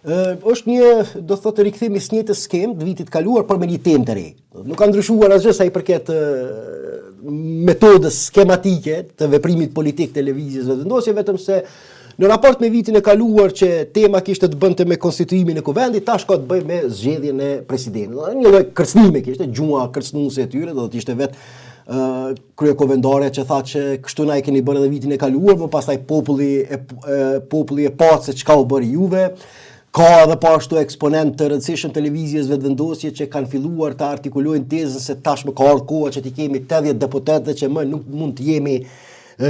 është një, do thotë, rikthim I së njëjtës skemë të vitit kaluar, por me një temë të re. Nuk ka ndryshuar asgjë sa I përket metodës skematike të veprimit politik të lëvizjes vendosje, vetëm se në raport me vitin e kaluar që tema kishte të bënte me konstituimin e kuvendit, tash ka të bëjë me zgjedhjen e presidentit. Një lloj kërcënime kishte, gjua kërcënuese e tyre, do të ishte vetë kryekovendare që tha që kështu na e keni bërë edhe vitin e kaluar, por pastaj populli e pa se çka u bëri juve. Ka edhe pashtu eksponent të rëndësishëm televizjes vetëvendosje që kanë filluar të artikulojnë tezën se tashmë ka ardhur koha që t'i kemi 80 deputetë që më nuk mund të jemi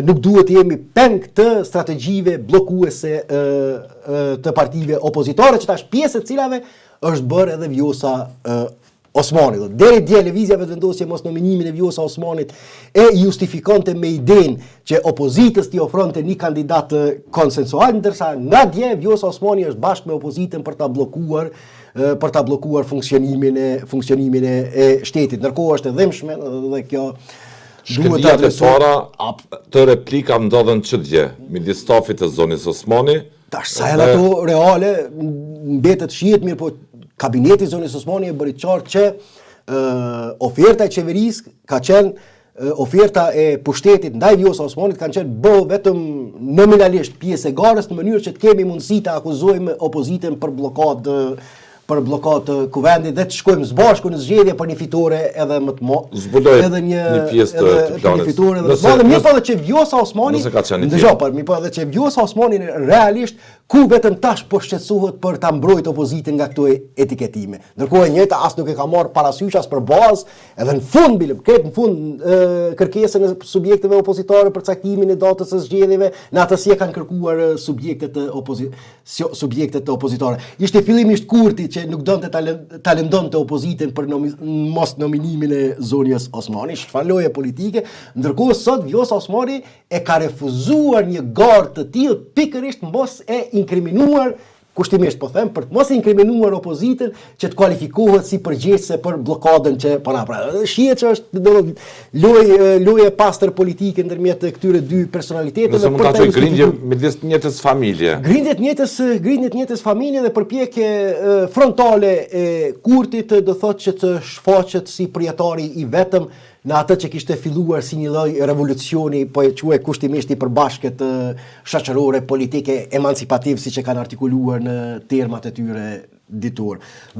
nuk duhet të jemi peng të strategjive bllokuese të partive opozitare, që tash pjesë e cilave është bërë edhe Vjosa Osmanit. Deri dje lëvizja vetëvendosje mos nominimin e Vjosa Osmanit e justifikonte me idenë që opozitës t'i ofronte një kandidat konsensual, ndërsa nga dje Vjosa Osmani është bashkë me opozitën për ta bllokuar funksionimin e shtetit. Ndërkohë është e dhimbshme dhe kjo shkëndijat e para të replika ndodhen çdje midis stafit të zonës Osmani. Tash sa janë ato reale, mbetet shihet mirë, po kabineti I zonës Osmani e bëri qartë që oferta e qeverisë ka qenë oferta e pushtetit ndaj Vjosa Osmanit kanë qenë vetëm nominalisht pjesë e garës, në mënyrë që të kemi mundësi të akuzojmë opozitën për bllokat kuvendit dhe të shkojmë së bashku në zgjedhje për një fitore edhe më të madhe, edhe një pjesë të një fitore edhe të madhe. Mirë po edhe që Vjosa Osmani, mirë po edhe që Vjosa Osmani realisht ku vetëm tash po shqetësohet për ta mbrojtur opozitën nga këto etiketime. Ndërkohë e njëjta as nuk e ka marrë parasysh as për bazë, edhe në fund kërkesën e subjekteve opozitare për caktimin e datës së zgjedhjeve, në atë si e kanë kërkuar subjektet opozitare. Ishte fillimisht Kurti që nuk donte ta lëndonte opozitën për mos nominimin e zonjës Osmani, shfaloje politike, ndërkohë sot Vjosa Osmani e ka refuzuar një garë të tillë pikërisht mos e inkriminuar, kushtimisht po them, për të mos inkriminuar opozitën që të kualifikohet si përgjegjëse për bllokadën që po na pra. Shihet që është lojë pastër politike ndërmjet këtyre dy personaliteteve. Nëse mund ta thoj grindje midis njëjtës familje. Grindje njëjtës familje dhe përpjekje frontale e Kurtit do thotë që të shfaqet si përjetari I vetëm në atë që kishte filluar si një lloj revolucioni, po e quaj kushtimisht I përbashkët shoqërore, politike, emancipativ, siç e kanë artikuluar në termat e tyre ditor.